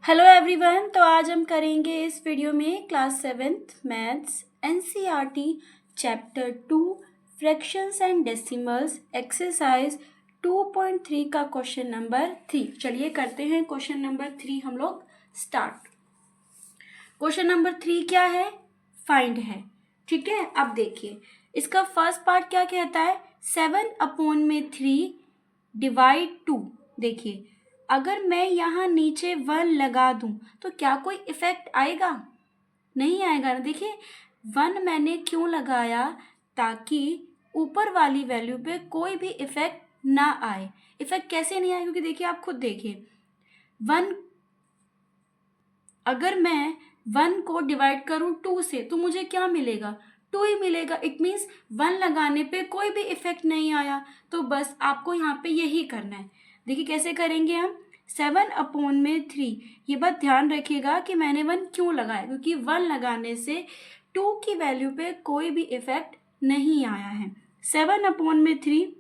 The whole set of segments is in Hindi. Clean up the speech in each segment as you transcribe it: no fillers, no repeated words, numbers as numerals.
Hello everyone. तो आज हम करेंगे इस वीडियो में class 7th maths NCERT chapter 2 fractions and decimals exercise 2.3 का क्वेश्चन नंबर 3। चलिए करते हैं क्वेश्चन नंबर 3 हम लोग स्टार्ट। क्वेश्चन नंबर 3 क्या है? फाइंड है। ठीक है, अब देखिए इसका फर्स्ट पार्ट क्या कहता है, 7/3 डिवाइड 2। देखिए अगर मैं यहाँ नीचे 1 लगा दूं तो क्या कोई इफेक्ट आएगा? नहीं आएगा ना। देखिए 1 मैंने क्यों लगाया, ताकि ऊपर वाली वैल्यू पे कोई भी इफेक्ट ना आए। इफेक्ट कैसे नहीं आए? क्योंकि देखिए आप खुद देखिए 1, अगर मैं 1 को डिवाइड करूं 2 से तो मुझे क्या मिलेगा? 2 ही मिलेगा। इट मीन्स 1 लगाने पे कोई भी इफेक्ट नहीं आया। तो बस आपको यहाँ पे यही करना है। देखिए कैसे करेंगे हम, 7/3। ये बात ध्यान रखिएगा कि मैंने 1 क्यों लगाया, क्योंकि 1 लगाने से 2 की वैल्यू पे कोई भी इफेक्ट नहीं आया है। 7/3।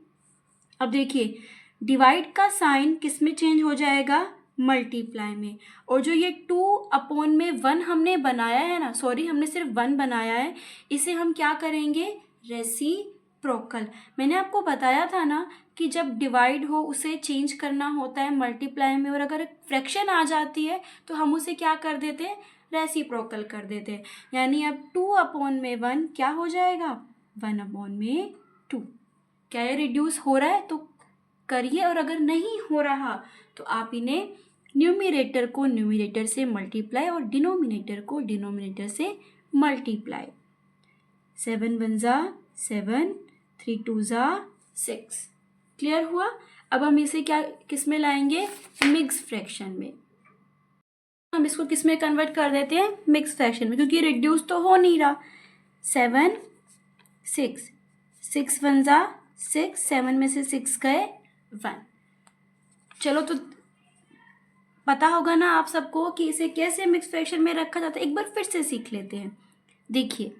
अब देखिए डिवाइड का साइन किस में चेंज हो जाएगा? मल्टीप्लाई में। और जो ये 2/1 हमने बनाया है ना, सॉरी हमने सिर्फ 1 बनाया है, इसे हम क्या करेंगे? रेसिप्रोकल। मैंने आपको बताया था ना कि जब डिवाइड हो उसे चेंज करना होता है मल्टीप्लाई में, और अगर फ्रैक्शन आ जाती है तो हम उसे क्या कर देते हैं? रेसिप्रोकल कर देते हैं। यानी अब 2/1 क्या हो जाएगा? 1/2। क्या ये रिड्यूस हो रहा है? तो करिए, और अगर नहीं हो रहा तो आप इन्हें न्यूमिरेटर को न्यूमिरेटर से मल्टीप्लाई और डिनोमिनेटर को डिनोमिनेटर से मल्टीप्लाई। 7 1 जा 7, 3 2 जा 6। क्लियर हुआ? अब हम इसे क्या किस में लाएंगे? मिक्स फ्रैक्शन में। हम इसको किस में कन्वर्ट कर देते हैं? मिक्स फ्रैक्शन में, क्योंकि रिड्यूस तो हो नहीं रहा। 7 6, 6 1 जा 6, 7 में से 6 गए 1। चलो तो पता होगा ना आप सबको कि इसे कैसे मिक्स फ्रैक्शन में रखा जाता है। एक बार फिर से सीख लेते हैं। देखिए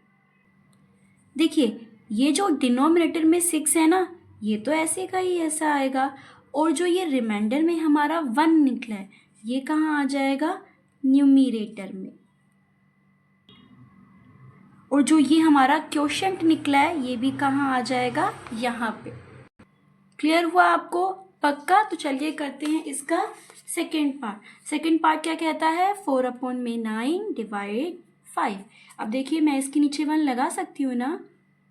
देखिए ये जो डिनोमिनेटर में 6 है ना, ये तो ऐसे का ही ऐसा आएगा। और जो ये रिमाइंडर में हमारा 1 निकला है, ये कहाँ आ जाएगा? न्यूमिरेटर में। और जो ये हमारा क्वोशंट निकला है, ये भी कहाँ आ जाएगा? यहाँ पे। क्लियर हुआ आपको? पक्का? तो चलिए करते हैं इसका सेकेंड पार्ट। सेकेंड पार्ट क्या कहता है? 4/9 डिवाइड 5। अब देखिए मैं इसके नीचे 1 लगा सकती हूँ ना।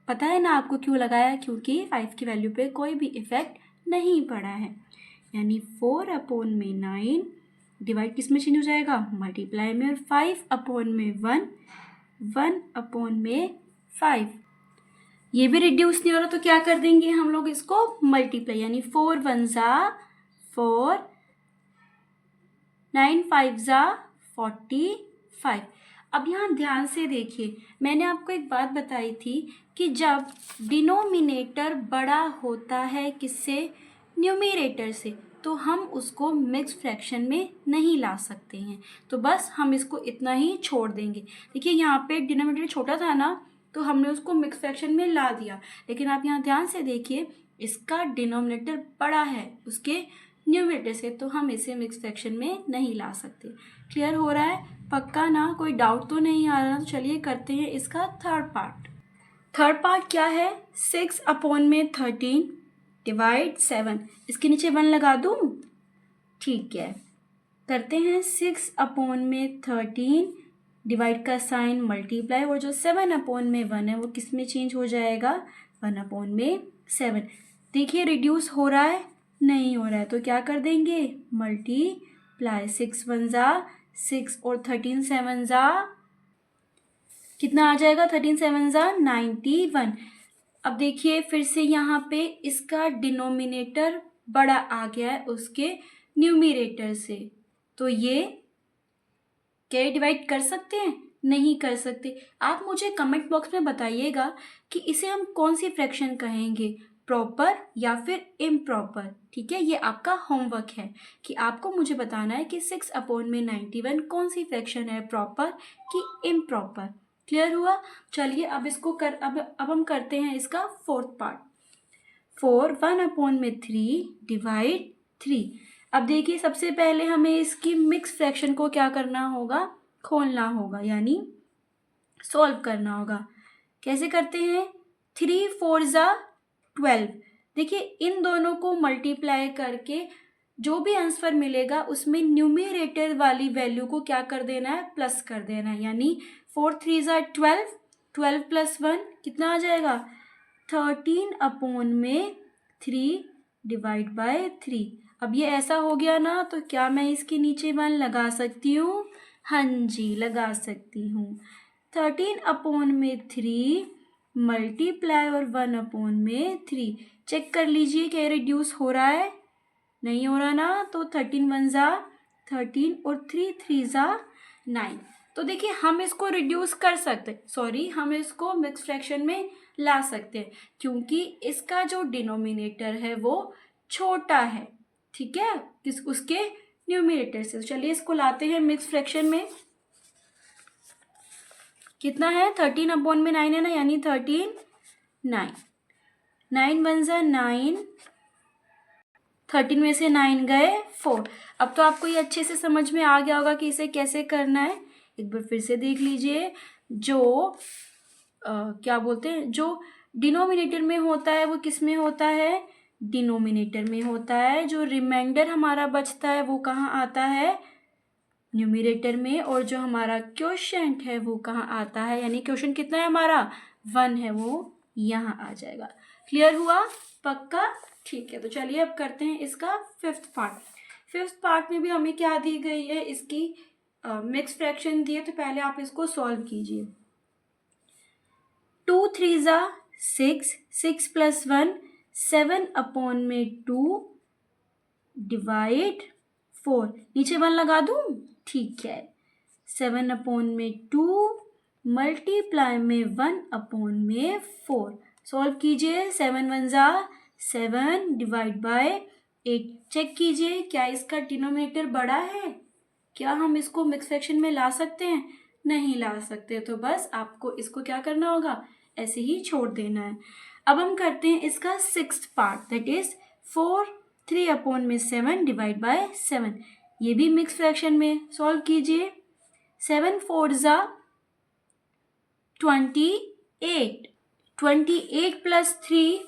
पता है ना आपको क्यों लगाया? क्योंकि 5 की वैल्यू पे कोई भी इफेक्ट नहीं पड़ा है। यानी 4/9 डिवाइड किस में चेंज हो जाएगा? मल्टीप्लाई में। और 5/1 1/5। ये भी रिड्यूस नहीं हो रहा तो क्या कर देंगे हम लोग? इसको मल्टीप्लाई। यानी 4 1 जा 4, 9 5 जा 45। अब यहाँ ध्यान से देखिए, मैंने आपको एक बात बताई थी कि जब डिनोमिनेटर बड़ा होता है किससे? न्यूमिरेटर से, तो हम उसको मिक्स फ्रैक्शन में नहीं ला सकते हैं। तो बस हम इसको इतना ही छोड़ देंगे। देखिए यहाँ पे डिनोमिनेटर छोटा था ना, तो हमने उसको मिक्स फ्रैक्शन में ला दिया। लेकिन आप यहाँ ध्यान से देखिए, इसका डिनोमिनेटर बड़ा है उसके न्यूमिनेटर से, तो हम इसे मिक्स फ्रैक्शन में नहीं ला सकते। क्लियर हो रहा है? पक्का ना? कोई डाउट तो नहीं आ रहा? तो चलिए करते हैं इसका थर्ड पार्ट। थर्ड पार्ट क्या है? 6/13 डिवाइड 7। इसके नीचे 1 लगा दूँ? ठीक है, करते हैं। 6/13 डिवाइड का साइन मल्टीप्लाई, और जो 7/1 है वो किस में चेंज हो जाएगा? 1/7। देखिए रिड्यूस हो रहा है? नहीं हो रहा है, तो क्या कर देंगे? मल्टीप्लाई। 6 1 जा 6 और 13 7 जा कितना आ जाएगा? 13 7 जा 91। अब देखिए फिर से यहाँ पे इसका डिनोमिनेटर बड़ा आ गया है उसके न्यूमिरेटर से, तो ये क्या डिवाइड कर सकते हैं? नहीं कर सकते। आप मुझे कमेंट बॉक्स में बताइएगा कि इसे हम कौन सी फ्रैक्शन कहेंगे, प्रॉपर या फिर इम्प्रॉपर। ठीक है, ये आपका होमवर्क है कि आपको मुझे बताना है कि 6/91 कौन सी फ्रैक्शन है, प्रॉपर कि इम्प्रॉपर। क्लियर हुआ? चलिए अब इसको अब हम करते हैं इसका फोर्थ पार्ट। 4 1/3 डिवाइड 3। अब देखिए सबसे पहले हमें इसकी मिक्स फ्रैक्शन को क्या करना होगा, खोलना होगा, यानी सॉल्व करना होगा। कैसे करते हैं, 3 4 ज़ा 12। देखिए इन दोनों को मल्टीप्लाई करके जो भी आंसर मिलेगा उसमें न्यूमरेटर वाली वैल्यू को क्या कर देना है, प्लस कर देना है। यानी 4 3 ज़ा 12, 12 प्लस 1 कितना आ जाएगा, 13 अपॉन में 3 डिवाइड बाय 3। अब ये ऐसा हो गया ना, तो क्या मैं इसके नीचे 1 लगा सकती हूँ, हाँ जी लगा सकती हूँ। 13 अपॉन में 3 मल्टीप्लाई और 1 अपॉन में 3, चेक कर लीजिए क्या रिड्यूस हो रहा है, नहीं हो रहा ना। तो 13 1 ज़ा 13 और 3 3 ज़ा 9। तो देखिए हम इसको रिड्यूस कर सकते, सॉरी हम इसको मिक्स फ्रैक्शन में ला सकते हैं, क्योंकि इसका जो डिनोमिनेटर है वो छोटा है, ठीक है, उसके न्यूमरेटर से। चलिए इसको लाते हैं मिक्स फ्रैक्शन में। कितना है, 13 अपॉन में 9 है ना, यानी 13 9, 9 1 ज़ा 9, 13 में से 9 गए 4। अब तो आपको ये अच्छे से समझ में आ गया होगा कि इसे कैसे करना है। एक बार फिर से देख लीजिए, जो क्या बोलते हैं, जो डिनोमिनेटर में होता है वो किस में होता है, डिनोमिनेटर में होता है। जो रिमाइंडर हमारा बचता है वो कहाँ आता है, न्यूमरेटर में। और जो हमारा क्वोशिएंट है वो कहाँ आता है, यानी क्वोशिएंट कितना है हमारा, 1 है, वो यहाँ आ जाएगा। क्लियर हुआ, पक्का, ठीक है। तो चलिए अब करते हैं इसका फिफ्थ पार्ट। फिफ्थ पार्ट में भी हमें क्या दी गई है, इसकी मिक्स फ्रैक्शन दी है, तो पहले आप इसको सॉल्व कीजिए। 2 3 ज़ा 6, 6 प्लस 1 7 अपॉन में 2 डिवाइड 4, नीचे 1 लगा दूँ, ठीक है। 7 अपॉन में 2 मल्टीप्लाई में 1 अपॉन में 4, सॉल्व कीजिए। 7 1 ज़ा 7 डिवाइड बाय 8, चेक कीजिए क्या इसका डिनोमिनेटर बड़ा है, क्या हम इसको मिक्स फ्रैक्शन में ला सकते हैं, नहीं ला सकते, तो बस आपको इसको क्या करना होगा, ऐसे ही छोड़ देना है। अब हम करते हैं इसका sixth part, that is 4 3 upon में 7 डिवाइड बाय 7, ये भी मिक्स फ्रैक्शन में, सॉल्व कीजिए। 7 4 ज़ा 28, 28 प्लस 3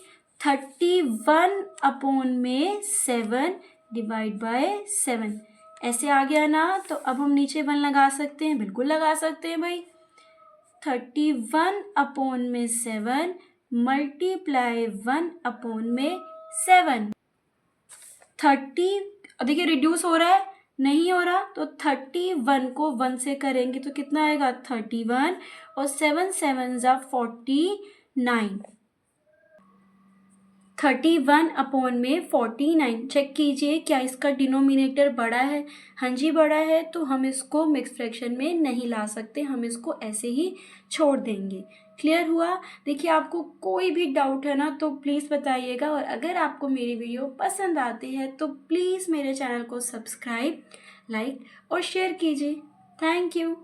31 अपॉन में 7 डिवाइड बाय 7, ऐसे आ गया ना। तो अब हम नीचे 1 लगा सकते हैं, बिल्कुल लगा सकते हैं भाई। 31 अपॉन में 7 मल्टीप्लाई 1 अपॉन में 7, 30, देखिए रिड्यूस हो रहा है, नहीं हो रहा, तो 31 को 1 से करेंगे तो कितना आएगा, 31 और 7 7 ज़ा 49, 31 अपॉन में 49, चेक कीजिए क्या इसका डिनोमिनेटर बड़ा है, हाँ जी बड़ा है, तो हम इसको मिक्स फ्रैक्शन में नहीं ला सकते, हम इसको ऐसे ही छोड़ देंगे। क्लियर हुआ। देखिए आपको कोई भी डाउट है ना तो प्लीज़ बताइएगा, और अगर आपको मेरी वीडियो पसंद आती है तो प्लीज़ मेरे चैनल को सब्सक्राइब, लाइक और शेयर कीजिए। Thank you.